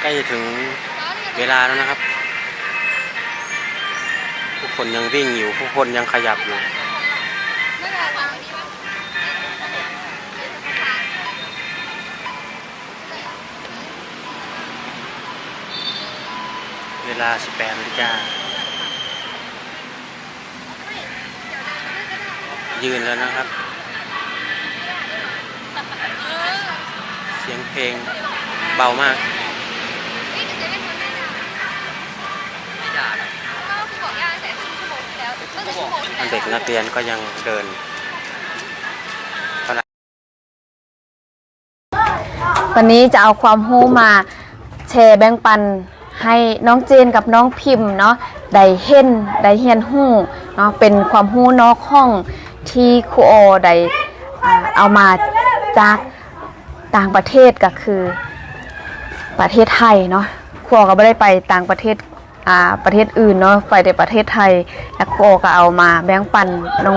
ล้จะถึงเวลาแล้วนะครับผู้คนยังวิ่งอยู่ผู้คนยังขยับอยู่เวลา 18 นาฬิกายืนแล้วนะครับเสียงเพลงเบามากเด็กนักเรียนก็ยังเดินวันนี้จะเอาความรู้มาแชร์แบ่งปันให้น้องเจนกับน้องพิมพ์เนาะได้เห็นได้เรียนรู้เนาะเป็นความรู้นอกห้องที่ครูโอได้เอามาจากต่างประเทศก็คือประเทศไทยเนาะครูโอก็ไม่ได้ไปต่างประเทศประเทศอื่นเนาะไปแต่ประเทศไทยแล้วครูโอก็เอามาแบ่งปัน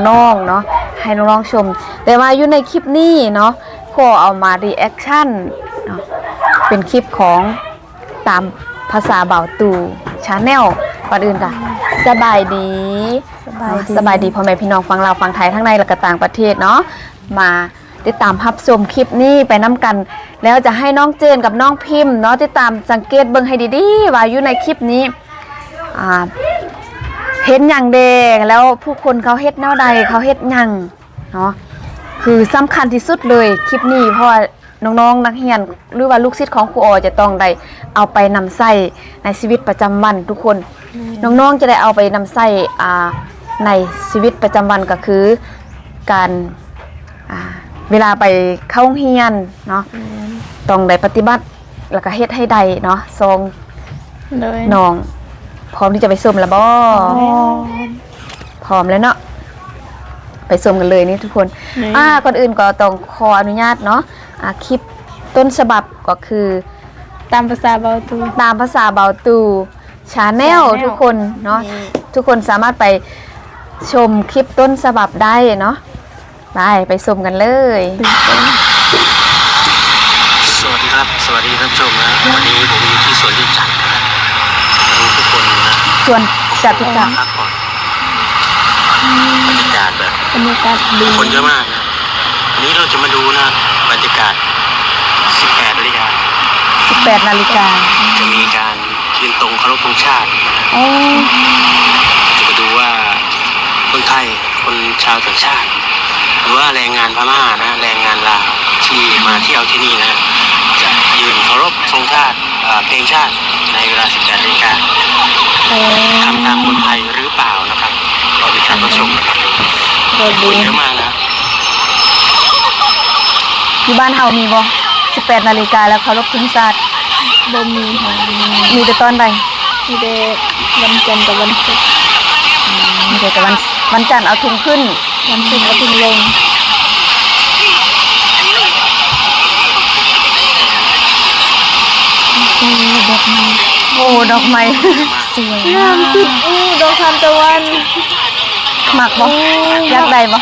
น้องๆเนาะให้น้องๆชมแต่ว่าอยู่ในคลิปนี้เนาะครูโอเอามารีแอคชั่นเนาะเป็นคลิปของตามภาษาเบาตู่ชาแนลก่อนอื่นค่ะสบายดีพ่อแม่พี่น้องฟังเราฟังไทยทั้งในและก็ต่างประเทศเนาะมาติดตามรับชมคลิปนี้ไปน้ำกันแล้วจะให้น้องเจนกับน้องพิมพ์เนาะติดตามสังเกตเบิ่งให้ดีๆว่าอยู่ในคลิปนี้เห็นอย่างเดงแล้วผู้คนเขาเฮ็ดแนวใดเขาเฮ็ดหยังเนาะคือสำคัญที่สุดเลยคลิปนี้เพราะว่าน้องๆนักเรียนหรือว่าลูกศิษย์ของครูโอจะต้องได้เอาไปนำใช้ในชีวิตประจำวันทุกคนน้องๆจะได้เอาไปนำใช้ในชีวิตประจำวันก็คือการเวลาไปเข้าโรงเรียนเนาะต้องได้ปฏิบัติแล้วก็เฮ็ดให้ได้เนาะทรงน้องพร้อมที่จะไปชมแล้วบ่พร้อมแล้วเนาะไปชมกันเลยนี่ทุกคนก่อนอื่นก็ต้องขออนุญาตเนาะคลิปต้นฉบับก็คือตามภาษาเบาตูชาแนลทุกคนเนาะทุกคนสามารถไปชมคลิปต้นฉบับได้เนาะไปชมกันเลยสวัสดีครับสวัสดีท่านผู้ชมนะวันนี้ผมอยู่ที่สวนจตุจักรนะทุกคนนะสวนจตุจักรบรรยากาศแบบดีคนเยอะมากนะวันนี้เราจะมาดูนะบรรยากาศ 18 นาฬิกาจะมีการยืนตรงเคารพธงชาตินะจะมาดูว่าคนไทยคนชาวต่างชาติหรือว่าแรงงานพม่านะแรงงานลาวที่มาเที่ยวที่นี่นะจะยืนเคารพธงชาติเพลงชาติในเวลา 18 นาฬิกาทำตามคนไทยหรือเปล่านะครับเราไปตามรับชมนะครับคนเยอะมากนะที่บ้านเฮามีบ่18 นาฬิกาแล้วเคารพธงชาติบ่มีค่ะมีแต่ตอนใดมีแต่วันจันทร์กับวันศุกร์มีแต่วันจันทร์เอาธงขึ้นวันศุกร์เอาธงลงดอกไม้สวยงามสุดดอกทานตะวันหมักบ่อยากได้บ่อ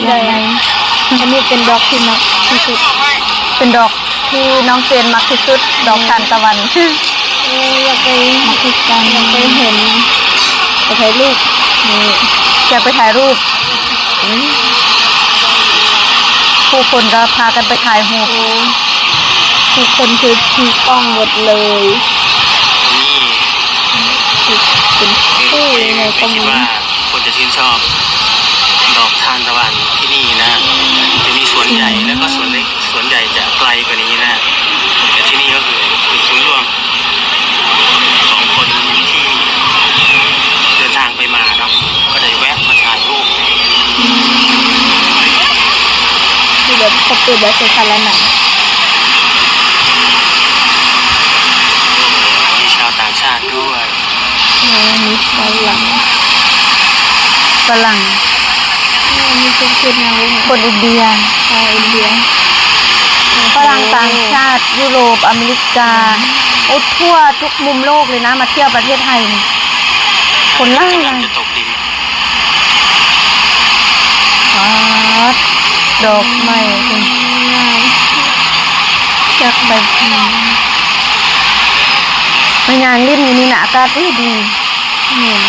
ยากได้อันนี้เป็นดอกที่มักที่สุดเป็นดอกที่น้องเจนมักที่สุดดอกทานตะวันอยากไปมักที่กันอยากไปเห็นไปถ่ายรูปนี่อยากไปถ่ายรูปผู้คนก็พากันไปถ่ายรูปทุกคนคือถือกล้องหมดเลยเป็นคู่ในกลุ่มว่าคนจะชื่นชอบดอกทานตะวันที่นี่นะจะมีสวนใหญ่แล้วก็สวนเล็กสวนใหญ่จะไกลกว่านี้นะแต่ที่นี่ก็คือจุดศูนย์รวมของคนที่เดินทางไปมาเนาะก็ได้แวะมาถ่ายรูปที่แบบเขาเปิดแบบสาธารณะมีชาวต่างชาติด้วยมีฝรั่งมีคนอินเดียฝรั่งต่างชาติยุโรปอเมริกาทั่วทุกมุมโลกเลยนะมาเที่ยวประเทศไทยคนล่างเลยดอกไม้อยากไป มันยางลิ้นอยู่นี่นะอากาศดี เหมือน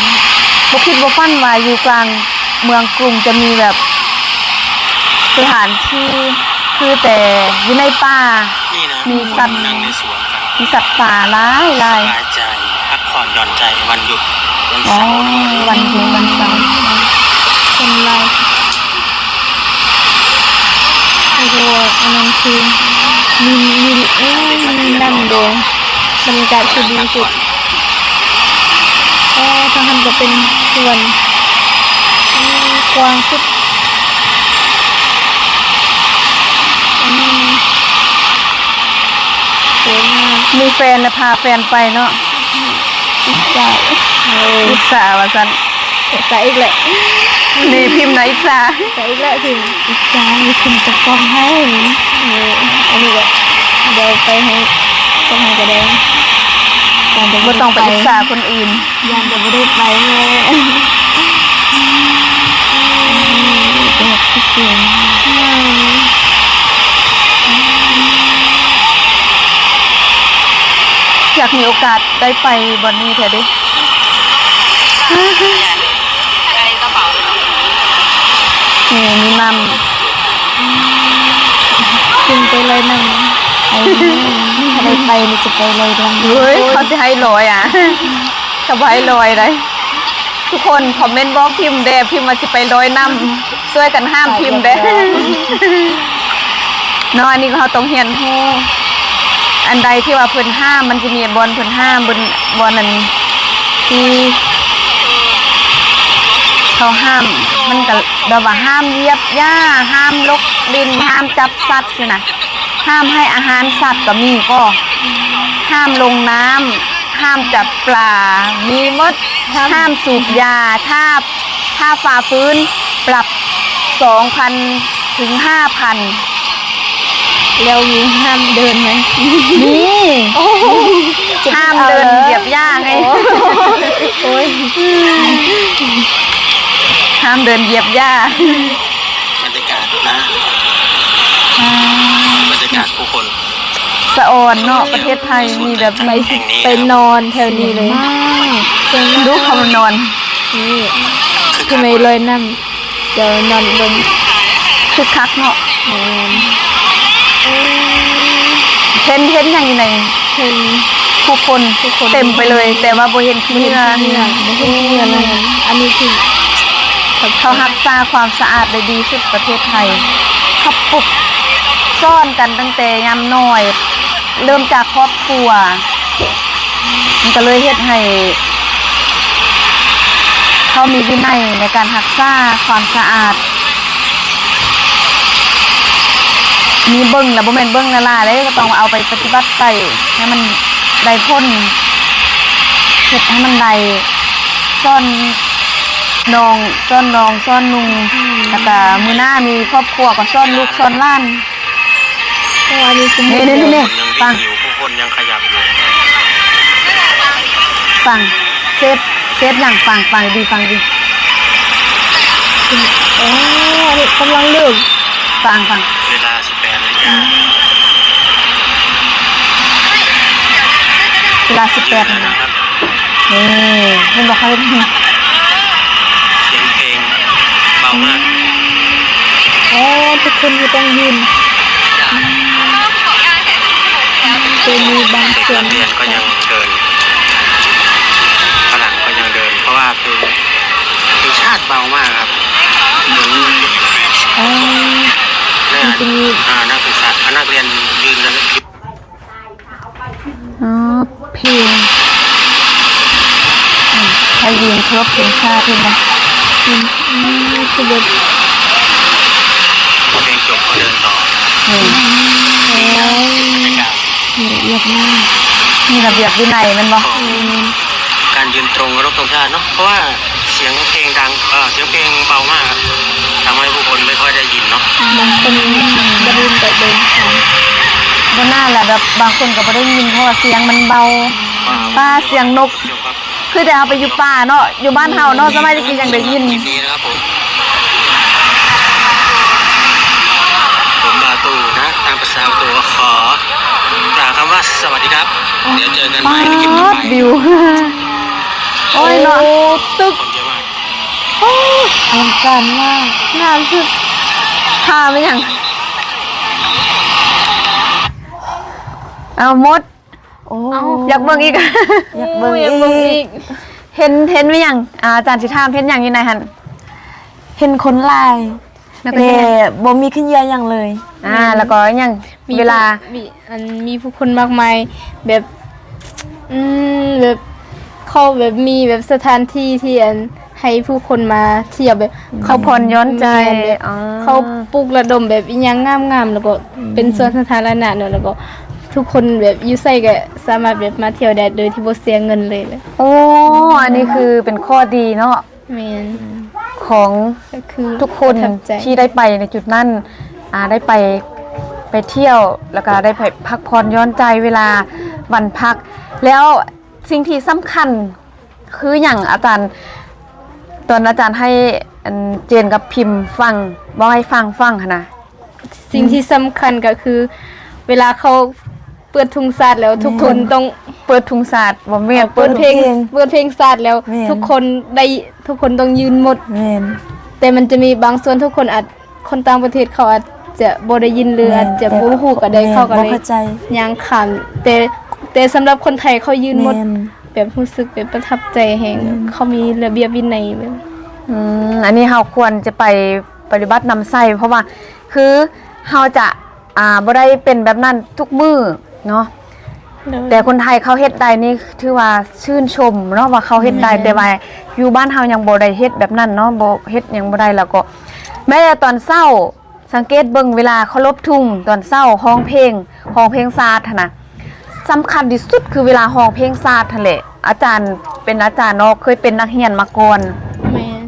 บ่คิดบ่ฝันว่าอยู่กลางเมืองกรุงจะมีแบบสถานที่คือแต่อยู่ในป่า นี่นะ มีสัตว์ นั่งในสวนกัน มีสัตว์ป่าหลาย สบายใจพักผ่อนหย่อนใจวันหยุดวัน อ๋อ เสาร์ วันหยุดวันเสาร์ เป็นลายโอ้โหอันนั้นคือมีนั่นเดงบรรยากาศคือดีสุดทางหันก็เป็นสวนกว้างสุดสวยงาม มีแฟนแล้วพาแฟนไปเนาะ อิจฉา อิจฉาว่าซั่น แต่อีกแหละ นี่พิมพ์นะอิจฉา แต่อีกแหละถึงอิจฉามีคนจะกองให้อันนี้ก็เดี๋ยวไปให้กองให้ก็ได้การจะ บ่ต้องไปอิจฉาคนอื่น ยามจะไม่ได้ไปเลยแบบที่สวยมาก อยากมีโอกาสได้ไปบอนนี้แท้เดินี่มีมัม จึงไปเลยนั่งไอ้ถ้าได้ไปนี่จะไปเลยดัง เฮ้ยเขาจะให้ลอยอ่ะ เขาบ่ให้ลอยเลยทุกคนคอมเมนต์บอกพิมพ์เด้พิมพ์มาสิไปลอยน้ำช่วยกันห้ามพิมพ์เด้เนาะอันนี้เขาต้องเรียนฮู้อันใดที่ว่าเพิ่นห้ามมันจะมีบอลเพิ่นห้ามบอลนั้นที่เขาห้ามมันก็แบบว่าห้ามเหยียบหญ้าห้ามลกดินห้ามจับสัตว์สินะห้ามให้อาหารสัตว์ก็มีก็ห้ามลงน้ำห้ามจับปลามีหมดห้ามสูบยาถ้าฝ่าฝืนปรับ 2,000 ถึง 5,000 แล้วมีห้ามเดินไหม นี่ ห้ามเดินเหยียบหญ้าไง โอ้ย ห้ามเดินเหยียบหญ้า บรรยากาศนะบรรยากาศผู้คน สะออนเนาะประเทศไทยมีแบบ แห่งนี้ ไปนอนแถวนี้เลย ดูเขามานอน นี่ คือ ทำไมเลยน้ำเดี๋ยวนอนบน คึกคักเนาะเห็นอย่างอยู่ใน เห็น ผู้คนเต็มไปเลย แต่ว่าบ่เห็นขี้ ไม่ เหงื่อ เห็นไม่เห็นเงินอะไรอันนี้คือ เขารักษาความสะอาดได้ดีสุดประเทศไทยเขาปลุกซ่อนกันตั้งแต่ยามน้อย เริ่มจากครอบครัวมันก็เลยเฮ็ดให้เขามีวินัยในการรักษาความสะอาด มีเบิ้งแล้วบ่แม่นเบิ้งละลาเลยก็ต้องเอาไปปฏิบัติใส่ให้มันได้พ้นเฮ็ดให้มันได้ซ่อนน้องซ่อนนุ่งแล้วก็มื้อหน้ามีครอบครัวก็ซ่อนลูกซ่อนหล้าน เพราะว่านี่คือ นี่ ผู้คน ๆ ยังวิ่งอยู่ผู้คนยังขยับอยู่ ฟังเซฟอย่างฟังดี โอ้นี่กำลังเลือก ฟัง เวลา 18 นาฬิกา เวลา18 นาฬิ นะ กา ครับ นี่เพิ่นบอกเขาเฮ็ด เสียงเพลงเบามาก โอ้ทุกคนอยู่ต้องยืนจะมีบาง เด็ก ส่วน นักเรียนก็ยังเดินฝรั่งก็ยังเดิน เพราะว่าเพลงชาติเบามากครับเหมือน อ๋อ นักศึกษานักเรียนยืนกัน อ๋อเพลงถ้ายืนครบเพลงชาติเพิ่นบ่ คือแบบ เพลงจบก็เดินต่อ นี่ โอ้ย บรรยากาศ ละเอียดมาก มีระเบียบวินัยแมันบ่ ของการยืนตรงเคารพธงชาติเนาะเพราะว่าเสียงเพลงดังเสียงเพลงเบามากครับทำให้ผู้คนไม่ค่อยได้ยินเนาะ บางคนบรินแต่เดินผ่าน บ่น่าแหละแบบบางคนก็บ่ได้ยินเพราะว่าเสียงมันเบา ป้าเสียงนก จบครับ คือแต่เอาไปอยู่ป่าเนาะอยู่บ้านเฮาเนาะสมัยตะกี้ยังได้ยิน คลิปนี้นะครับผมบาตูนะตามภาษาตัวขอกล่าวคำว่าสวัสดีครับ เดี๋ยวเจอกันใหม่ในคลิปต่อไป วิว โอ้ยเนาะตึก คนเยอะมาก โอ้อลังการมาก งามสุดพาไปยังเอาหมด โอ้ อยากเบิ่งอีก อยากเบิ่ง อยากเบิ่ง อี อี ก ก เห็นไหมยังอาจารย์สิถามเห็นยังอยู่ไหนหัน เห็นคนลาย แล้วก็ แต่ เห็น บ่มีขึ้นเยอะอย่างเลย แล้วก็ยังเวลา มีผู้คนมากมายแบบแบบเขาแบบมีแบบสถานที่ที่ให้ผู้คนมาเที่ยวแบบ เขาผ่อนย้อนใจ แม่นแบบ อ๋อ เขาปลุกระดมแบบอีหยังงามๆแล้วก็เป็นสวนสาธารณะเนอะแล้วก็ทุกคนแบบอยู่ไสก็สามารถแบบมาเที่ยวได้โดยที่บ่เสียเงินเลยแหละ โอ้อันนี้คือเป็นข้อดีเนาะ แม่น ของ ก็คือ ทุกคน ประทับใจ ที่ได้ไปในจุดนั้นได้ไปเที่ยวแล้วก็ได้ไปพักผ่อนย้อนใจเวลาวันพัก แล้วสิ่งที่สำคัญคืออย่างอาจารย์ตอนอาจารย์ให้เจนกับพิมพ์ฟังบอกให้ฟังค่ะนะ สิ่งที่สำคัญก็คือ เวลาเขาเปิดทุ่งศาสตร์แล้วทุกคนต้อง เปิดทุงศาสตร์บ่แม่น เปิดเพลงศาสตร์แล้ว แม่น ทุกคนต้องยืนหมด แม่น แต่มันจะมีบางส่วนทุกคนอาจคนต่างประเทศเขาอาจจะบ่ได้ยินหรืออาจจะบ่ฮู้ก็ได้เข้าก็ บ่ เลย เข้าใจ ย่างข้ามแต่สำหรับคนไทยเขายืนหมด แม่น แบบรู้สึกแบบประทับใจแฮงเขามีระเบียบวินัยแบบ อันนี้เราควรจะไปปฏิบัตินำใส่เพราะว่าคือเราจะบ่ได้เป็นแบบนั้นทุกมื้อเนาะแต่คนไทยเขาเฮ็ดได้นี่ถือว่าชื่นชมเนาะว่าเขาเฮ็ดได้แต่ว่าอยู่บ้านเฮายังบ่ได้เฮ็ดแบบนั้นเนาะบ่เฮ็ดหยังบ่ได้แล้วก็แม้แต่ตอนเช้าสังเกตเบิ่งเวลาเคารพธงตอนเช้าฮ้องเพลงศาสตร์หั่นน่ะสำคัญที่สุดคือเวลาฮ้องเพลงศาสตร์นั่นแหละอาจารย์เป็นอาจารย์เนาะเคยเป็นนักเรียนมาก่อน แม่น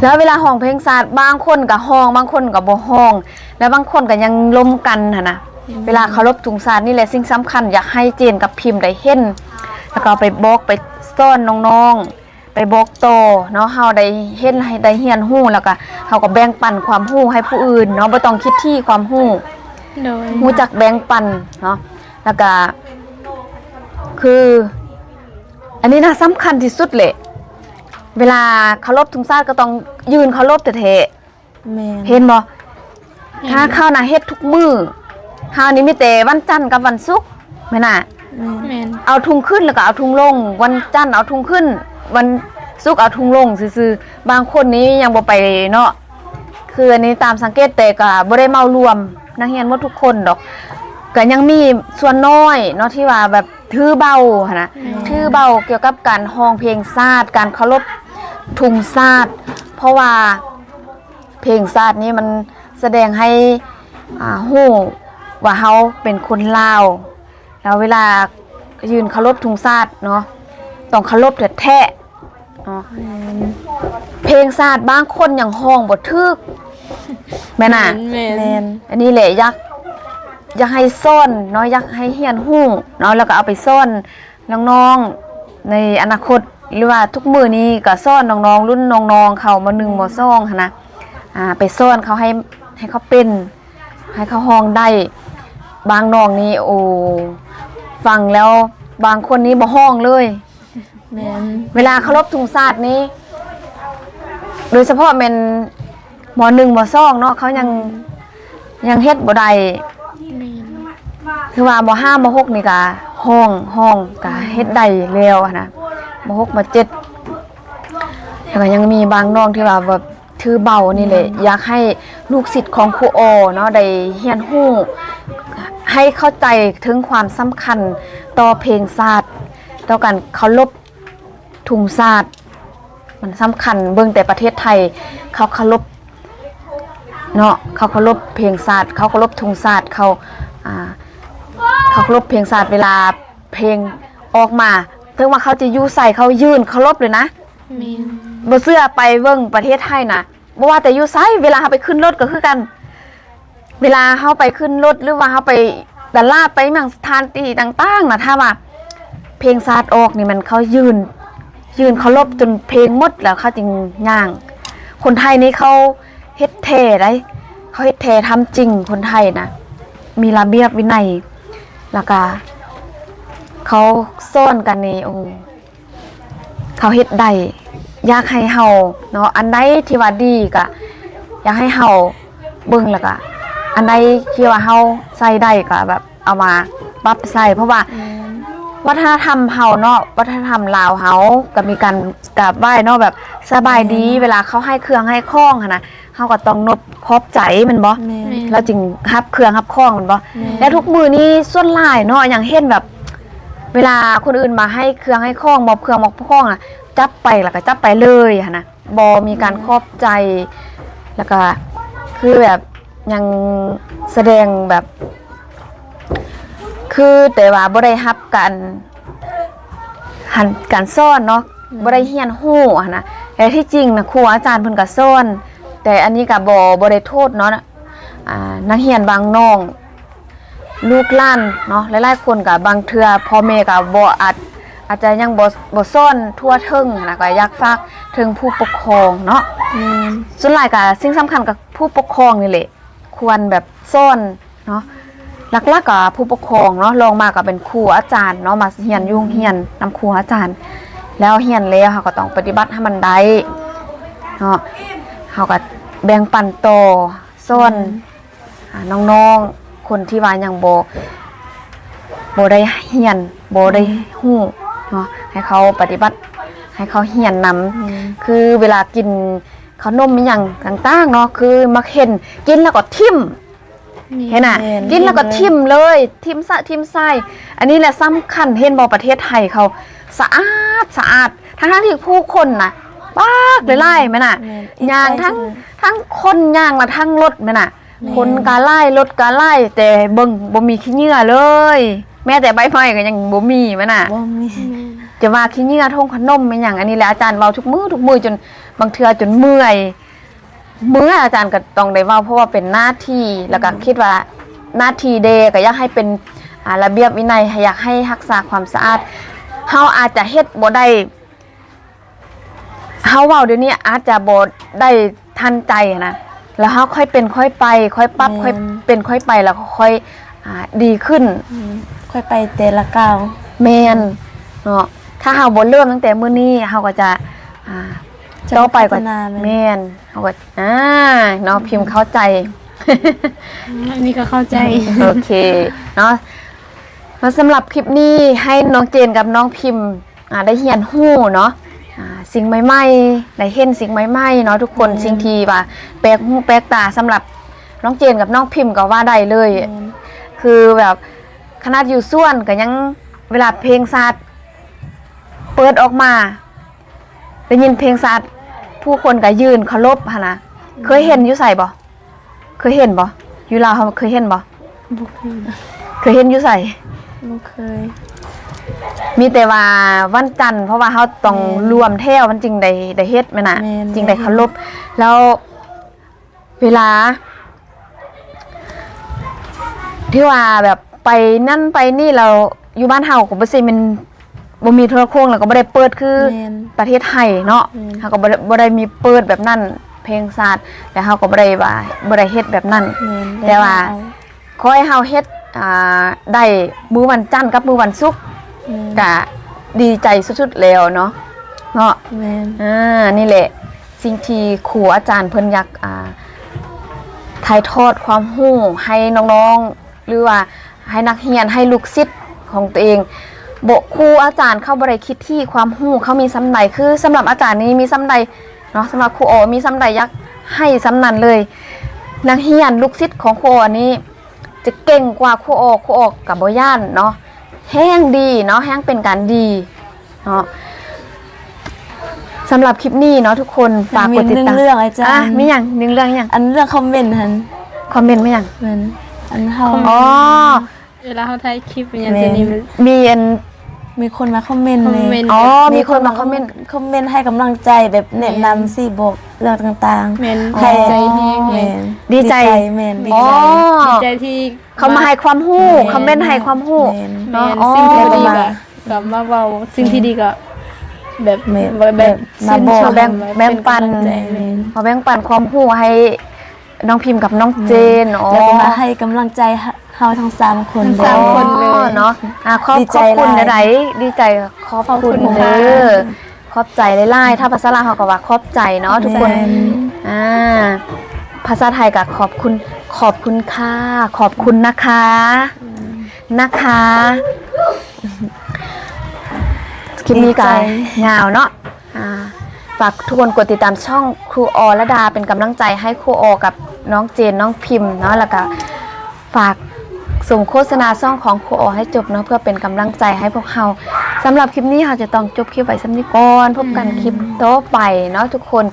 แล้วเวลาห้องเพลงศาสตร์บางคนก็ห้องบางคนก็บ่ห้อง แล้วบางคนก็ยังล้มกันหั่นนะเวลาเคารพธงศาสตร์นี่แหละสิ่งสำคัญอยากให้เจนกับพิมพ์ได้เห็นแล้วก็ไปบอกไปซ่อนน้องๆไปบอกโตอเนาะเฮาได้เห็นให้ได้เรียนรู้แล้วก็เฮาก็แบ่งปันความรู้ให้ผู้อื่นเนาะบ่ต้องคิดที่ความรู้ โดย รู้จักแบ่งปันเนาะแล้วก็คือ อันนี้น่าสำคัญที่สุดเลยเวลาเคารพธงชาติก็ต้องยืนเคารพแต่เท แม่น เห็นบ่ถ้าเข้านาเฮ็ดทุกมื้อเฮานี่มีแต่วันจันทร์กับวันศุกร์แม่น่ะ แม่น เอาทุงขึ้นแล้วก็เอาทุงลง วันจันทร์เอาทุงขึ้น วันศุกร์เอาทุงลงซื่อๆบางคนนี้ยังบ่ไปเนาะคืออันนี้ตามสังเกตแต่ก็บ่ได้เมารวมนักเรียนหมดทุกคนดอกก็ยังมีส่วนน้อยเนาะที่ว่าแบบถือเบาหั่นน่ะถือเบาเกี่ยวกับการฮ้องเพลงชาติการเคารพทุงชาติเพราะว่าเพลงชาตินี้มันแสดงให้ฮู้ว่าเฮาเป็นคนลาวแล้วเวลายืนเคารพทุงชาติเนาะต้องเคารพแท้ๆเนาะเพลงชาติบางคนยังฮ้องบ่ถึกแม่น่ะ แม่น แม่น อันนี้แหละอยากให้ซ่อนเนาะอยากให้เฮียนฮู้เนาะแล้วก็เอาไปซ่อนน้องๆในอนาคตหรือว่าทุกมื้อนี้ก็ซ่อนน้องๆรุ่นน้องๆเขามา1ม2หั่นนะไปซ่อนเขาให้เขาเป็นให้เขาฮ้องได้บางน้องนี่โอ้ฟังแล้วบางคนนี้บ่ฮ้องเลย แม่น เวลาเคารพธงชาตินี้ โดยเฉพาะเป็นม1ม2เนาะเขายังเฮ็ดบ่ได้คือว่าม5ม6นี่ก็ห้องก็เฮ็ดได้แล้วอะนะม6ม7แล้วก็ยังมีบางน้องที่ว่าแบบถือเบานี่แหละอยากให้ลูกศิษย์ของครูอเนาะได้เรียนรู้ให้เข้าใจถึงความสำคัญต่อเพลงชาติต่อการเคารพธงชาติมันสำคัญเบิ่งแต่ประเทศไทยเขาเคารพเนาะเขาเคารพเพลงชาติเขาเคารพธงชาติเขาเคารพเพลงชาติเวลาเพลงออกมาถึงว่าเขาจะอยู่ใส่เขายืนเคารพเลยนะ แม่น บ่เสื้อไปเบิ่งประเทศไทยนะบ่ว่าแต่อยู่ไสเวลาเฮาไปขึ้นรถก็คือกัน เวลาเฮาไปขึ้นรถหรือว่าเฮาไปตลาดไปหยังสถานที่ต่างๆนะถ้าว่าเพลงชาติออกนี่มันเขายืนเคารพจนเพลงหมดแล้วเขาจึงย่าง คนไทยนี่เขาเฮ็ดแท้ได้เขาเฮ็ดแท้ทำจริงคนไทยนะมีระเบียบวินัยแล้วก็ เขาซ่อนกันนี่โอ้เขาเฮ็ดได้อยากให้เฮาเนาะอันใดที่ว่าดีก็อยากให้เฮาเบิ่งแล้วก็อันใดที่ว่าเฮาใส่ได้ก็แบบเอามาปรับใส่เพราะว่าวัฒนธรรมเฮาเนาะวัฒนธรรมลาวเฮาก็มีการกราบไหว้เนาะแบบสบายดีเวลาเขาให้เครื่องให้ข้องหั่นน่ะเฮาก็ต้องนบขอบใจแมันบ่ แม่น แล้วจึงรับเครื่องรับข้องแมันบ่แล้วทุกมื้อนี้ส่วนหลายเนาะอย่างเห็นแบบ เวลาคนอื่นมาให้เครื่องให้ข้องมอบเครื่องมอบข้องอ่ะจับไปแล้วก็จับไปเลยหั่นน่ะบ่มีการขอบใจแล้วก็คือแบบยังแสดงแบบ คือแต่ว่าบ่ได้รับการสอนเนาะบ่ได้เรียนรู้หั่นน่ะแต่ที่จริงนะครูอาจารย์เพิ่นก็สอนแต่อันนี้ก็บ่ได้โทษเนาะนักเรียนบางน้องลูกหลานเนาะหลายๆคนก็บางเทื่อพ่อแม่ก็บ่อาจจะยังบ่สอนทั่วถึงนะก็อยากฝากถึงผู้ปกครองเนาะส่วนหลายก็สิ่งสำคัญกับผู้ปกครองนี่แหละควรแบบสอนเนาะหลักๆก็ผู้ปกครองเนาะลองมาก็เป็นครูอาจารย์เนาะมาเรียนอยู่โรงเรียนนำครูอาจารย์แล้วเรียนแล้วเขาก็ต้องปฏิบัติให้มันได้เนาะเขาก็แบ่งปันต่อสอนน้องๆคนที่ว่ายังบ่ได้เรียนบ่ได้ฮู้เนาะให้เขาปฏิบัติให้เขาเรียนนำคือเวลากินขนมมีหยังต่างๆเนาะคือมักเห็นกินแล้วก็ทิ่มเห็นน่ะกินแล้วก็ทิ่มเลยทิ่มทิ่มไส้อันนี้แหละสำคัญเห็นบ่ประเทศไทยเขาสะอาดทั้งที่ผู้คนน่ะปากไล่ๆแม่น่ะย่างทั้งคนย่างและทั้งรถแม่น่ะคนกาไล่รถกาไล่แต่เบิ่งบ่มีขี้เหงื่อเลยแม้แต่ใบไม้ก็ยังบ่มีแม่น่ะ บ่มี จะว่าขี้เหงื่อทงขนมเป็นหยังอันนี้แหละอาจารย์เว้าทุกมื้อจนบางเทื่อจนเมื่อยอาจารย์ก็ต้องได้เว้าเพราะว่าเป็นหน้าที่แล้วก็คิดว่าหน้าที่เดก็อยากให้เป็นระเบียบวินัยอยากให้รักษาความสะอาดเฮาอาจจะเฮ็ดบ่ได้เฮาเว้าเดี๋ยวนี้อาจจะบ่ได้ทันใจนะแล้วเฮาค่อยเป็นค่อยไปค่อยปรับค่อยเป็นค่อยไปแล้วก็ค่อยดีขึ้น ค่อยไปแต่ละก้าว แม่นเนาะถ้าเฮาบ่เริ่มตั้งแต่มื้อนี้เฮาก็จะต่อไปกว่าแม่นเฮาก็เนาะพิมพ์เข้าใจ อันนี้ก็เข้าใจ โอเคเนาะแล้วสำหรับคลิปนี้ให้น้องเจนกับน้องพิมพ์ได้เรียนรู้เนาะสิ่งใหม่ๆได้เห็นสิ่งใหม่ๆเนาะทุกคนสิ่งที่ว่าแปลกหูแปลกตาสำหรับน้องเจนกับน้องพิมพ์ก็ว่าได้เลยคือแบบขนาดอยู่ส่วนก็ยังเวลาเพลงศาสตร์เปิดออกมาได้ยินเพลงศาสตร์ผู้คนก็ยืนเคารพหั่นนะเคยเห็นอยู่ไสบ่เคยเห็นบ่อยู่ลาวเฮาเคยเห็นบ่ บ่เคย เคยเห็นอยู่ไส บ่เคย มีแต่ว่าวันจันทร์เพราะว่าเฮาต้องรวมแถวมันจริงได้เฮ็ดแม่น่ะจริงได้เคารพแล้วเวลาที่ว่าแบบไปนั่นไปนี่เราอยู่บ้านเฮาก็บ่สิมันบ่มีโทรโข่งแล้วก็บ่ได้เปิดคือประเทศไทยเนาะเฮาก็บ่ได้มีเปิดแบบนั้นเพลงศาสตร์แต่เฮาก็บ่ได้เฮ็ดแบบนั้นแต่ว่าขอให้เฮาเฮ็ดได้มื้อวันจันทร์กับมื้อวันศุกร์ก็ดีใจสุดๆแล้วเนาะแม่น นี่แหละสิ่งที่ครูอาจารย์เพิ่นอยากถ่ายทอดความรู้ให้น้องๆหรือว่าให้นักเรียนให้ลูกศิษย์ของตัวเองครูอาจารย์เขาบ่ได้คิดที่ความรู้เขามีซ้ำใดคือสำหรับอาจารย์นี้มีซ้ำใดเนาะสำหรับครูโอมีซ้ำใดอยากให้ซ้ำนั้นเลยนักเรียนลูกศิษย์ของครูอันนี้จะเก่งกว่าครูโอกับบ่ย่านเนาะแห้งดีเนาะแห้งเป็นการดีเนาะสำหรับคลิปนี้เนาะทุกคนฝากกดติดตามเรื่องอาจารย์ มีอย่างหนึ่งเรื่องอย่าง อันเรื่องคอมเมนต์หั่น คอมเมนต์มีอย่าง เหมือนอันเฮา อ๋อ เวลาเขาถ่ายคลิปอย่างนี้นี่มัน มี คนมาคอมเมนต์เลย อ๋อมีคนมาคอมเมนต์ ให้กำลังใจแบบแนะนำสิบอกเรื่องต่างๆ แม่น ให้ ใจแห้ง แม่น ดีใจ แม่นดี อ๋อ ใจ ดีใจที่ เขามาให้ความรู้คอมเมนต์ให้ความรู้ แม่น เนาะ แม่น อ๋อ สิ่งที่ดีก็มาเว้าสิ่งที่ดีก็แบบ แม่น แบบ มาบอก ชื่นช แบ่งปัน เป็กำลังใจ ขอแบ่งปันความรู้ให้น้องพิมพ์กับน้องเจนอ๋อ แล้วก็มาให้กำลังใจ เฮาทั้ง3คน ทั้งสามคน เลย อ๋อเนาะขอบ ดี ข ใจ อบคุณ หลาย ใดดีใจขอบ ขอบ คุ คุณ ณ เด้ ค่ะ อขอบใจหลายๆถ้าภาษาลาวเขาก็ว่าขอบใจเนาะทุกคน อ่าภาษาไทยกับขอบคุณค่ะขอบคุณนะคะคลิปนี้กันยาวเนาะฝากทุกคนกดติดตามช่องครูอระดาเป็นกำลังใจให้ครูอกับน้องเจนน้องพิมพ์เนาะแล้วก็ฝากส่งโฆษณาช่องของครูอให้จบเนาะเพื่อเป็นกำลังใจให้พวกเราสำหรับคลิปนี้เราจะต้องจบคลิปไว้สักนิดก่อนพบกันคลิปต่อไปเนาะทุกคน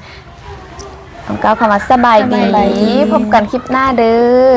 ต้องก้าวคำว่าสบายดี พบกันคลิปหน้าเด้อ